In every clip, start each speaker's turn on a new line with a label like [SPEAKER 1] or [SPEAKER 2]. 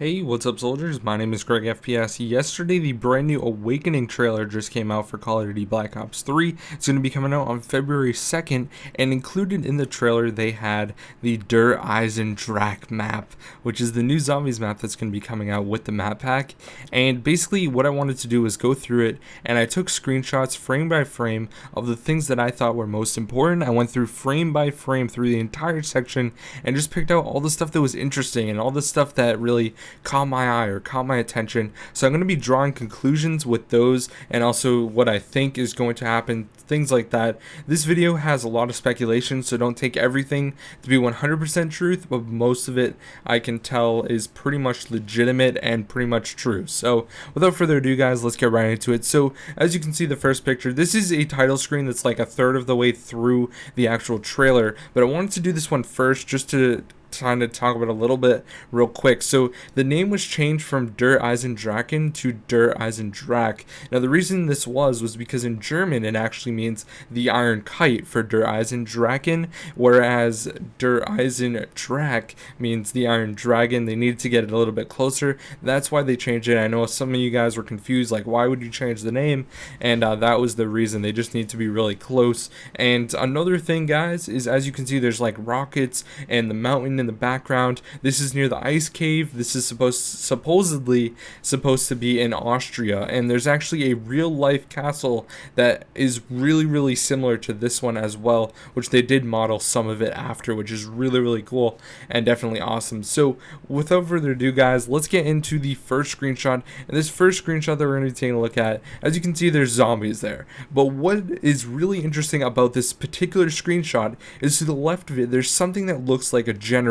[SPEAKER 1] Hey, what's up soldiers? My name is GregFPS. Yesterday, the brand new Awakening trailer just came out for Call of Duty Black Ops 3. It's going to be coming out on February 2nd, and included in the trailer, they had the Eisendrache map, which is the new zombies map that's going to be coming out with the map pack. And basically, what I wanted to do was go through it, and I took screenshots frame by frame of the things that I thought were most important. I went through frame by frame through the entire section, and just picked out all the stuff that was interesting, and all the stuff that really caught my eye or caught my attention. So I'm going to be drawing conclusions with those, and also what I think is going to happen, things like that. This video has a lot of speculation, so don't take everything to be 100% truth, but most of it I can tell is pretty much legitimate and pretty much true. So without further ado, guys, let's get right into it. So as you can see, the first picture, this is a title screen that's like a third of the way through the actual trailer, but I wanted to do this one first just to kind of talk about a little bit real quick. So the name was changed from Eisendrache to Eisendrache. Now the reason this was because in German it actually means the iron kite for Eisendrache, whereas Eisendrache means the iron dragon. They needed to get it a little bit closer. That's why they changed it. I know some of you guys were confused, like why would you change the name? And that was the reason. They just need to be really close. And another thing, guys, is as you can see, there's like rockets and the mountain in the background. This is near the ice cave. This is supposedly supposed to be in Austria, and there's actually a real life castle that is really similar to this one as well, which they did model some of it after, which is really cool and definitely awesome. So without further ado, guys, let's get into the first screenshot. And this first screenshot that we're going to be taking a look at, as you can see, there's zombies there, but what is really interesting about this particular screenshot is to the left of it there's something that looks like a generator.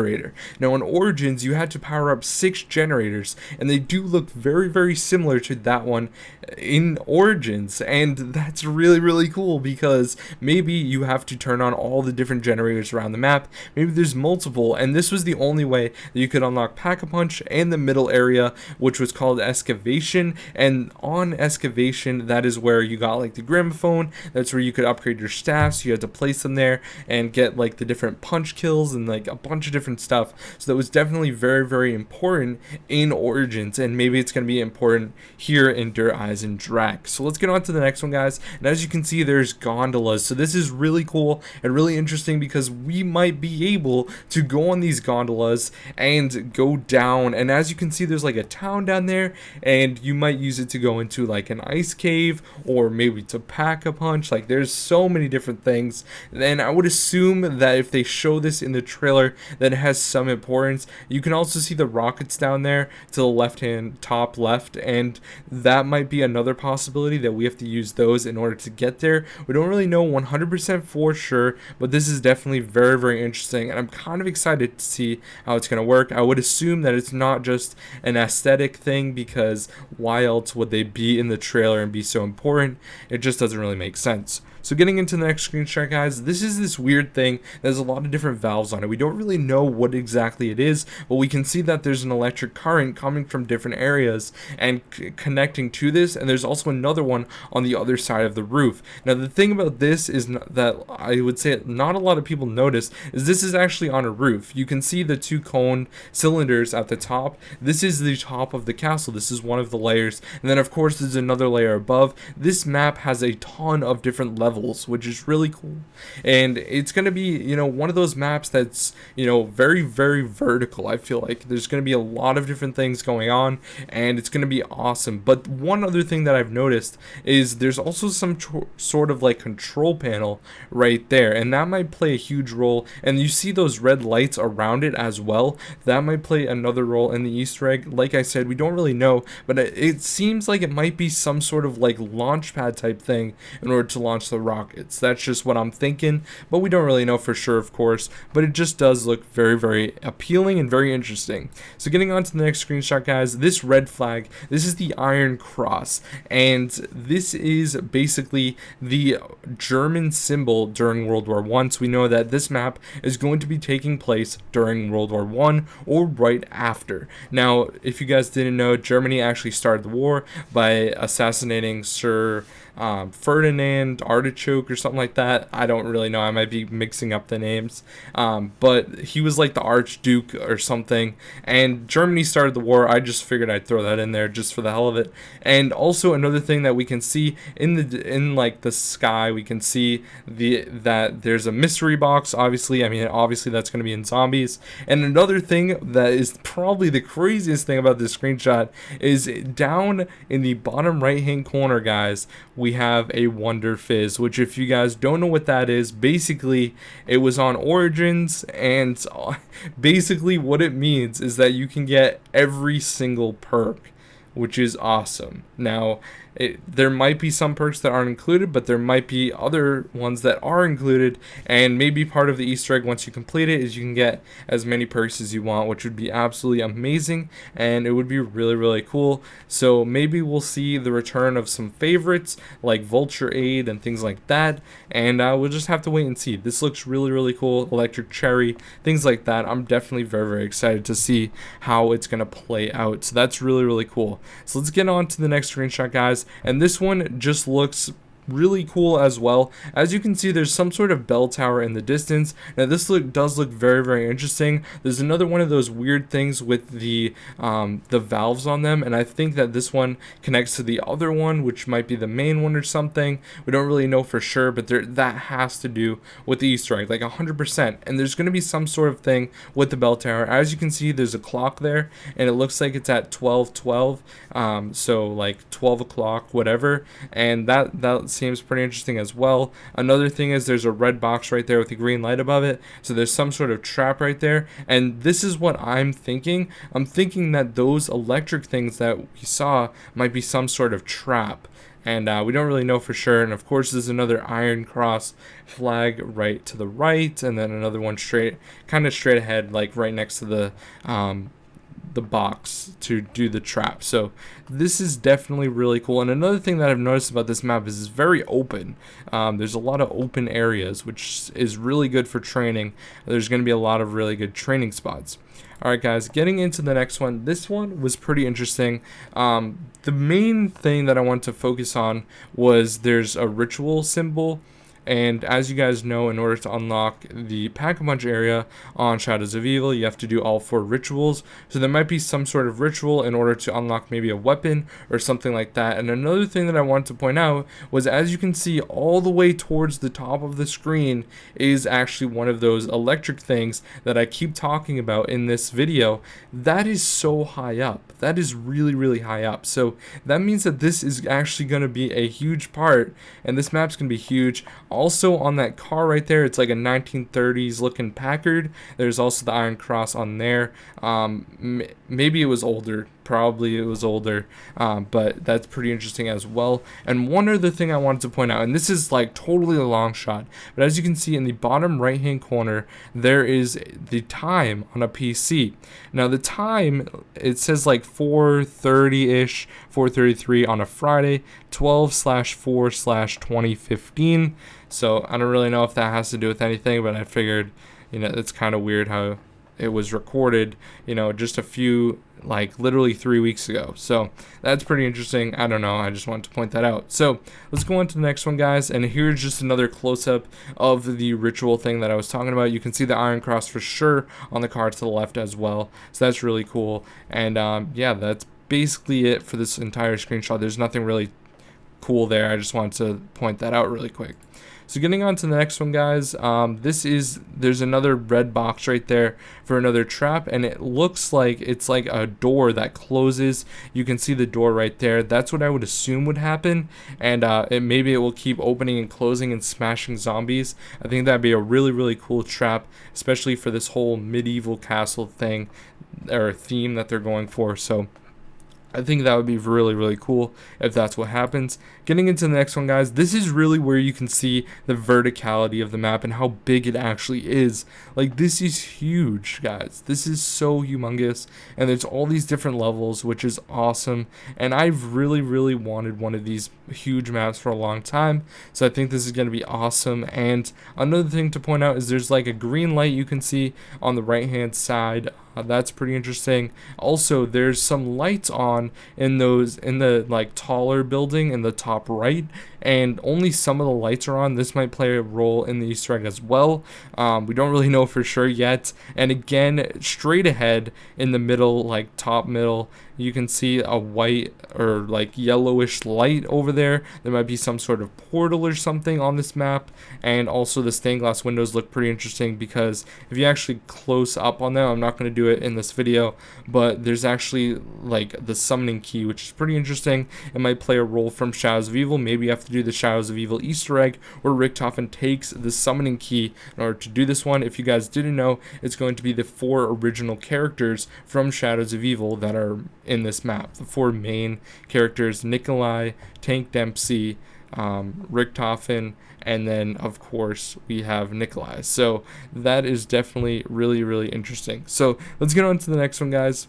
[SPEAKER 1] Now in Origins you had to power up 6 generators, and they do look very similar to that one in Origins, and that's really cool because maybe you have to turn on all the different generators around the map. Maybe there's multiple, and this was the only way that you could unlock Pack-a-Punch and the middle area, which was called Excavation. And on Excavation, that is where you got like the gramophone. That's where you could upgrade your staffs. You had to place them there and get like the different punch kills and like a bunch of different stuff. So that was definitely very important in Origins, and maybe it's going to be important here in Eisendrache. So let's get on to the next one, guys. And as you can see, there's gondolas. So this is really cool and really interesting because we might be able to go on these gondolas and go down, and as you can see, there's like a town down there, and you might use it to go into like an ice cave or maybe to pack a punch. Like there's so many different things, and I would assume that if they show this in the trailer that it has some importance. You can also see the rockets down there to the left hand top left, and that might be another possibility that we have to use those in order to get there. We don't really know 100% for sure, but this is definitely very interesting, and I'm kind of excited to see how it's going to work. I would assume that it's not just an aesthetic thing, because why else would they be in the trailer and be so important? It just doesn't really make sense. So getting into the next screenshot, guys, this is this weird thing. There's a lot of different valves on it. We don't really know what exactly it is, but we can see that there's an electric current coming from different areas and connecting to this, and there's also another one on the other side of the roof. Now the thing about this is that I would say not a lot of people notice is this is actually on a roof. You can see the 2 cone cylinders at the top. This is the top of the castle. This is one of the layers, and then of course there's another layer above. This map has a ton of different levels, which is really cool, and it's going to be, you know, one of those maps that's, you know, very vertical. I feel like there's going to be a lot of different things going on, and it's going to be awesome. But one other thing that I've noticed is there's also some sort of like control panel right there, and that might play a huge role, and you see those red lights around it as well. That might play another role in the Easter egg. Like I said, we don't really know, but it seems like it might be some sort of like launch pad type thing in order to launch the rockets. That's just what I'm thinking, but we don't really know for sure, of course, but it just does look very appealing and very interesting. So getting on to the next screenshot, guys, this red flag, this is the Iron Cross, and this is basically the German symbol during World War I. So we know that this map is going to be taking place during World War I or right after. Now, if you guys didn't know, Germany actually started the war by assassinating Sir Ferdinand Artichoke or something like that. I don't really know. I might be mixing up the names. But he was like the Archduke or something. And Germany started the war. I just figured I'd throw that in there just for the hell of it. And also another thing that we can see in like the sky, we can see that there's a mystery box. Obviously, I mean, obviously that's going to be in zombies. And another thing that is probably the craziest thing about this screenshot is down in the bottom right hand corner, guys, we have a Wonder Fizz, which if you guys don't know what that is, basically it was on Origins, and basically what it means is that you can get every single perk, which is awesome. Now, there might be some perks that aren't included, but there might be other ones that are included, and maybe part of the Easter egg once you complete it is you can get as many perks as you want, which would be absolutely amazing, and it would be really, really cool. So maybe we'll see the return of some favorites like Vulture Aid and things like that, and we'll just have to wait and see. This looks really, really cool. Electric Cherry, things like that. I'm definitely very, very excited to see how it's going to play out. So that's really, really cool. So let's get on to the next screenshot, guys. And this one just looks really cool as well. As you can see, there's some sort of bell tower in the distance. Now this does look very, very interesting. There's another one of those weird things with the valves on them, and I think that this one connects to the other one, which might be the main one or something. We don't really know for sure, but that has to do with the Easter egg, like 100%. And there's going to be some sort of thing with the bell tower. As you can see, there's a clock there, and it looks like it's at 12:12, so like 12 o'clock, whatever. And that seems pretty interesting as well. Another thing is there's a red box right there with a green light above it, so there's some sort of trap right there. And this is what I'm thinking. I'm thinking that those electric things that we saw might be some sort of trap, and we don't really know for sure. And of course there's another Iron Cross flag right to the right, and then another one kind of straight ahead, like right next to the box to do the trap. So this is definitely really cool. And another thing that I've noticed about this map is it's very open. There's a lot of open areas, which is really good for training. There's going to be a lot of really good training spots. Alright guys, getting into the next one. This one was pretty interesting. The main thing that I want to focus on was there's a ritual symbol. And as you guys know, in order to unlock the Pack-a-Punch area on Shadows of Evil, you have to do all 4 rituals. So there might be some sort of ritual in order to unlock maybe a weapon or something like that. And another thing that I wanted to point out was, as you can see, all the way towards the top of the screen is actually one of those electric things that I keep talking about in this video. That is so high up. That is really, really high up. So that means that this is actually going to be a huge part, and this map's going to be huge. Also on that car right there, it's like a 1930s looking Packard. There's also the Iron Cross on there. Maybe it was older. Probably it was older, but that's pretty interesting as well. And one other thing I wanted to point out, and this is like totally a long shot, but as you can see in the bottom right hand corner, there is the time on a PC. Now the time, it says like 4:30-ish, 4:33 on a Friday, 12/4/2015. So I don't really know if that has to do with anything, but I figured, it's kind of weird how it was recorded, just a few, like literally 3 weeks ago. So that's pretty interesting. I don't know, I just wanted to point that out. So let's go on to the next one, guys, and here's just another close-up of the ritual thing that I was talking about. You can see the Iron Cross for sure on the card to the left as well, so that's really cool. And yeah, that's basically it for this entire screenshot. There's nothing really cool there. I just wanted to point that out really quick. So getting on to the next one, guys, there's another red box right there for another trap, and it looks like it's like a door that closes. You can see the door right there. That's what I would assume would happen, and maybe it will keep opening and closing and smashing zombies. I think that'd be a really, really cool trap, especially for this whole medieval castle thing or theme that they're going for. So I think that would be really, really cool if that's what happens. Getting into the next one, guys, this is really where you can see the verticality of the map and how big it actually is. Like, this is huge, guys. This is so humongous, and there's all these different levels, which is awesome. And I've really, really wanted one of these huge maps for a long time, so I think this is going to be awesome. And another thing to point out is there's like a green light you can see on the right-hand side. That's pretty interesting. Also, there's some lights on in the like taller building in the top right, and only some of the lights are on. This might play a role in the Easter egg as well. We don't really know for sure yet. And again, straight ahead in the middle, like top middle, you can see a white or like yellowish light over there. There might be some sort of portal or something on this map. And also the stained glass windows look pretty interesting, because if you actually close up on them, I'm not going to do it in this video, but there's actually like the summoning key, which is pretty interesting. It might play a role from Shadows of Evil. Maybe you have to do the Shadows of Evil Easter egg where Richtofen takes the summoning key in order to do this one. If you guys didn't know, it's going to be the 4 original characters from Shadows of Evil that are in this map. The 4 main characters: Nikolai, Tank Dempsey, Richtofen, and then of course we have Nikolai. So that is definitely really interesting. So let's get on to the next one, guys.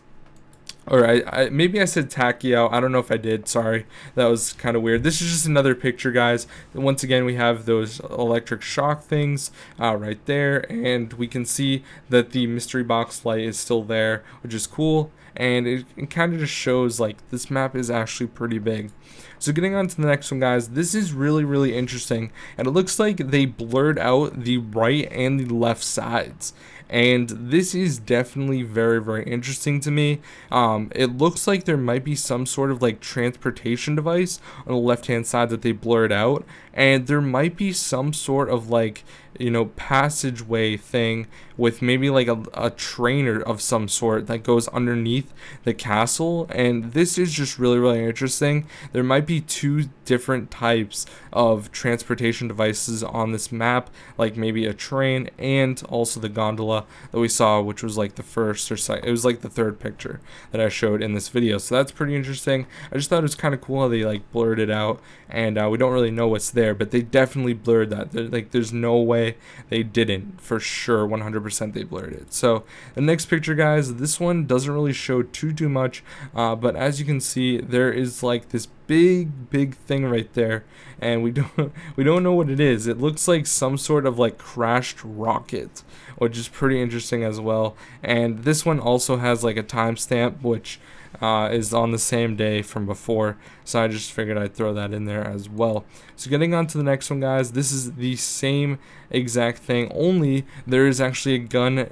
[SPEAKER 1] Or maybe I said Tachyo. I don't know if I did. Sorry, that was kind of weird. This is just another picture, guys. Once again, we have those electric shock things right there, and we can see that the mystery box light is still there, which is cool. And it kind of just shows like this map is actually pretty big. So getting on to the next one, guys, this is really interesting, and it looks like they blurred out the right and the left sides. And this is definitely very interesting to me. It looks like there might be some sort of like transportation device on the left hand side that they blurred out, and there might be some sort of like, you know, passageway thing with maybe like a train of some sort that goes underneath the castle. And this is just really interesting. There might be 2 different types of transportation devices on this map, like maybe a train and also the gondola that we saw, which was like the first or second, it was like the 3rd picture that I showed in this video. So that's pretty interesting. I just thought it was kind of cool how they like blurred it out, and we don't really know what's there, but they definitely blurred that. There's no way they didn't. For sure, 100% they blurred it. So the next picture, guys, this one doesn't really show too much, but as you can see, there is like this big thing right there, and we don't know what it is. It looks like some sort of like crashed rocket, which is pretty interesting as well. And this one also has like a timestamp, which is on the same day from before, so I just figured I'd throw that in there as well. So getting on to the next one, guys, this is the same exact thing, only there is actually a gun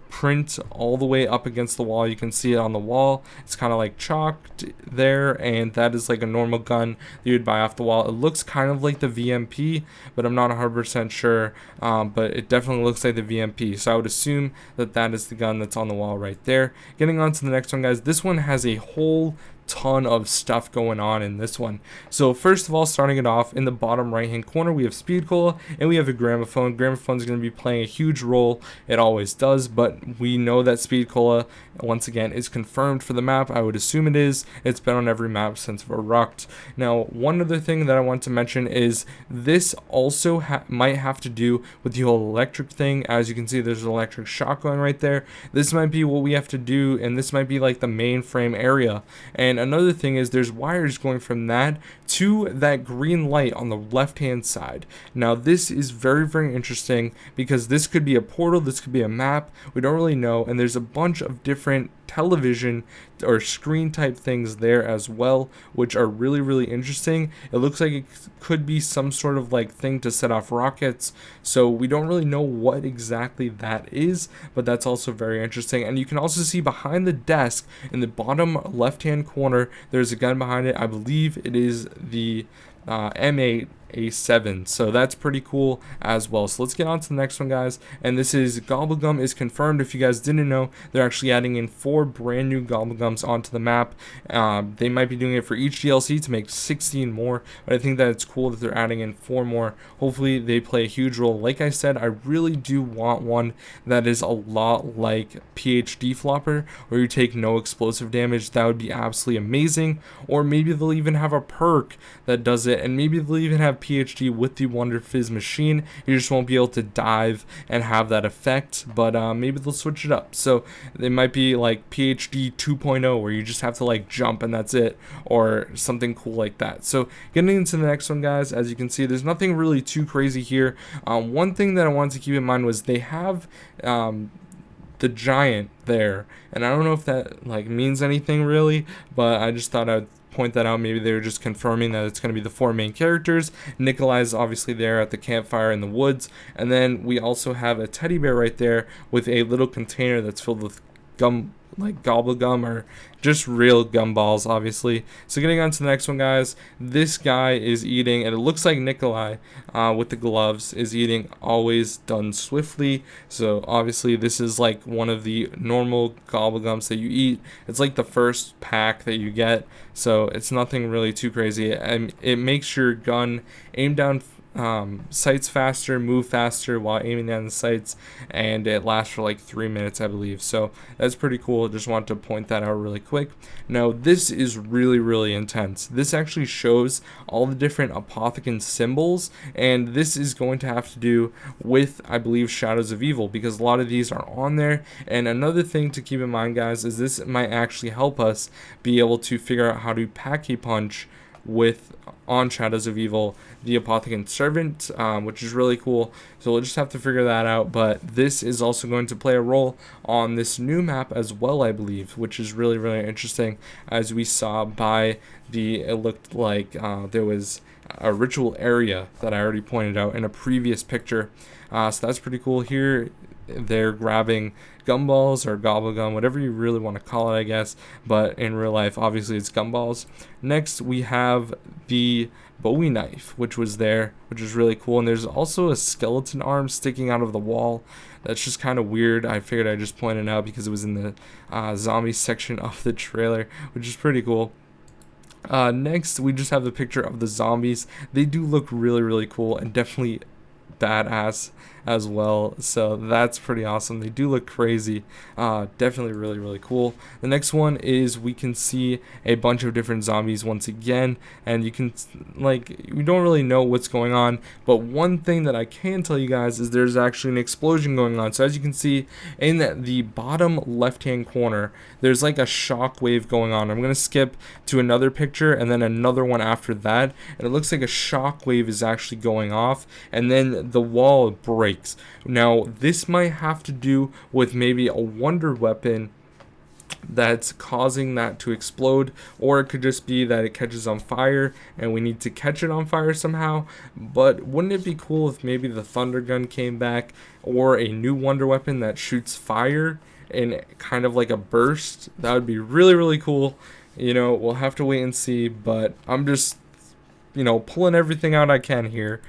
[SPEAKER 1] print all the way up against the wall. You can see it on the wall. It's kind of like chalked there, and that is like a normal gun that you'd buy off the wall. It looks kind of like the VMP, but I'm not 100% sure, but it definitely looks like the VMP, so I would assume that that is the gun that's on the wall right there. Getting on to the next one, guys, this one has a whole ton of stuff going on in this one. So first of all, starting it off in the bottom right hand corner, we have Speed Cola and we have a gramophone. Gramophone is going to be playing a huge role. It always does, but we know that Speed Cola once again is confirmed for the map. I would assume it is. It's been on every map since Verrucht. Now, one other thing that I want to mention is this also might have to do with the whole electric thing. As you can see, there's an electric shock going right there. This might be what we have to do, and this might be like the mainframe area. And another thing is there's wires going from that to that green light on the left hand side. Now this is very interesting, because this could be a portal, this could be a map, we don't really know, and there's a bunch of different television or screen type things there as well, which are really interesting. It looks like it could be some sort of like thing to set off rockets, so we don't really know what exactly that is, but that's also very interesting. And you can also see behind the desk in the bottom left hand corner, there's a gun behind it. I believe it is the M8A7, so that's pretty cool as well. So let's get on to the next one, guys, and this is Gobble Gum is confirmed. If you guys didn't know, they're actually adding in 4 brand new Gobble Gums onto the map. They might be doing it for each DLC to make 16 more, but I think that it's cool that they're adding in 4 more. Hopefully they play a huge role. Like I said, I really do want one that is a lot like PhD Flopper, where you take no explosive damage. That would be absolutely amazing. Or maybe they'll even have a perk that does it, and maybe they'll even have PhD with the Wonder Fizz machine. You just won't be able to dive and have that effect, but maybe they'll switch it up. So they might be like PhD 2.0, where you just have to like jump and that's it, or something cool like that. So getting into the next one, guys, as you can see, there's nothing really too crazy here. One thing that I wanted to keep in mind was they have the giant there, and I don't know if that like means anything really, but I just thought I'd point that out. Maybe they were just confirming that it's going to be the 4 main characters. Nikolai's obviously there at the campfire in the woods, and then we also have a teddy bear right there with a little container that's filled with gum, like Gobble Gum, or just real gumballs, obviously. So getting on to the next one, guys, this guy is eating, and it looks like Nikolai with the gloves is eating always done swiftly. So obviously this is like one of the normal Gobble Gums that you eat. It's like the first pack that you get, so it's nothing really too crazy, and it makes your gun aim down sights faster, move faster while aiming down the sights, and it lasts for like 3 minutes, I believe. So that's pretty cool. Just want to point that out really quick. Now this is really intense. This actually shows all the different Apothecan symbols, and this is going to have to do with, I believe, Shadows of Evil, because a lot of these are on there. And another thing to keep in mind, guys, is this might actually help us be able to figure out how to pack a punch with on Shadows of Evil the Apothecan Servant, which is really cool. So we'll just have to figure that out, but this is also going to play a role on this new map as well, I believe, which is really interesting. As we saw by the, it looked like there was a ritual area that I already pointed out in a previous picture. So that's pretty cool. Here they're grabbing gumballs or Gobble Gum, whatever you really want to call it, I guess, but in real life obviously it's gumballs. Next we have the Bowie knife, which was there, which is really cool, and there's also a skeleton arm sticking out of the wall. That's just kind of weird. I figured I'd just point it out because it was in the zombie section of the trailer, which is pretty cool. Next we just have the picture of the zombies. They do look really cool and definitely badass as well, so that's pretty awesome. They do look crazy. Definitely really cool. The next one is we can see a bunch of different zombies once again, and you can, like, we don't really know what's going on, but one thing that I can tell you guys is there's actually an explosion going on. So as you can see in the bottom left hand corner, there's like a shock wave going on. I'm gonna skip to another picture and then another one after that, and it looks like a shock wave is actually going off, and then the wall breaks. Now this might have to do with maybe a wonder weapon that's causing that to explode, or it could just be that it catches on fire and we need to catch it on fire somehow. But wouldn't it be cool if maybe the thunder gun came back, or a new wonder weapon that shoots fire in kind of like a burst? That would be really cool. You know, we'll have to wait and see, but I'm just, you know, pulling everything out I can here,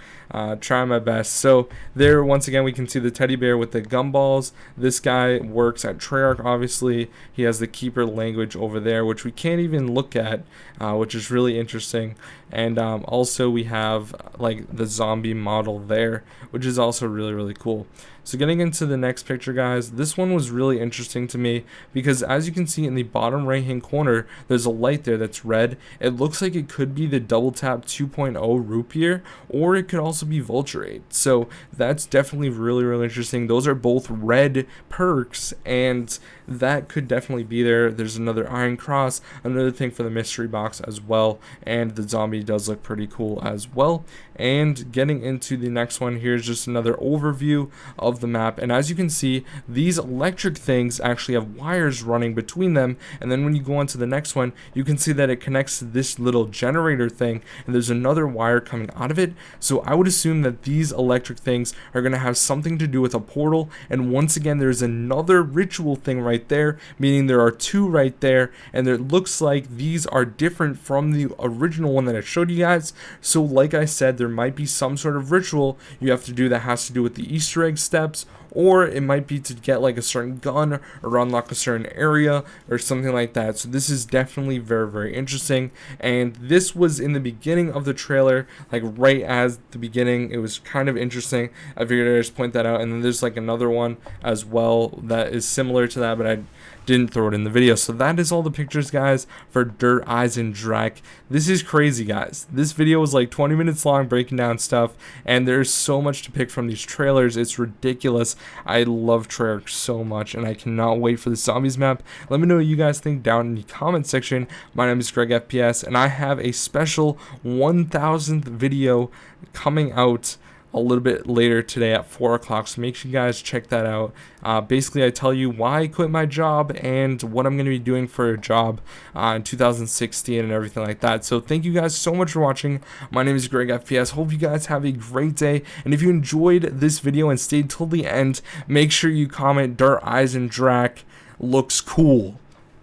[SPEAKER 1] trying my best. So there, once again, we can see the teddy bear with the gumballs. This guy works at Treyarch, obviously. He has the keeper language over there, which we can't even look at, which is really interesting. And also we have like the zombie model there, which is also really cool. So getting into the next picture, guys, this one was really interesting to me because as you can see in the bottom right hand corner, there's a light there that's red. It looks like it could be the double tap 2.0 Rupier, or it could also be Vulturate. So that's definitely really interesting. Those are both red perks, and that could definitely be there. There's another Iron Cross, another thing for the mystery box as well, and the zombie does look pretty cool as well. And getting into the next one, here's just another overview of the map, and as you can see, these electric things actually have wires running between them, and then when you go on to the next one, you can see that it connects to this little generator thing, and there's another wire coming out of it. So I would assume that these electric things are going to have something to do with a portal, and once again there's another ritual thing right there, meaning there are two right there, and it looks like these are different from the original one that I showed you guys. So like I said, there might be some sort of ritual you have to do that has to do with the Easter egg steps, or it might be to get like a certain gun or unlock a certain area or something like that. So this is definitely very interesting, and this was in the beginning of the trailer, like right as the beginning. It was kind of interesting. I figured I'd just point that out, and then there's like another one as well that is similar to that, but I didn't throw it in the video. So that is all the pictures, guys, for Dirt Eisendrache. This is crazy, guys. This video was like 20 minutes long breaking down stuff, and there's so much to pick from these trailers. It's ridiculous. I love Treyarch so much, and I cannot wait for the zombies map. Let me know what you guys think down in the comment section. My name is GregFPS, and I have a special 1000th video coming out a little bit later today at 4 o'clock, so make sure you guys check that out. Basically, I tell you why I quit my job and what I'm going to be doing for a job in 2016 and everything like that. So thank you guys so much for watching. My name is GregFPS. Hope you guys have a great day, and if you enjoyed this video and stayed till the end, make sure you comment "Dirt Eisendrache looks cool."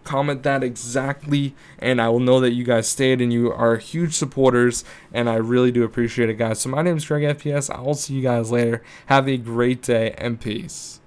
[SPEAKER 1] Comment that exactly, and I will know that you guys stayed and you are huge supporters, and I really do appreciate it, guys. So my name is GregFPS. I will see you guys later. Have a great day and peace.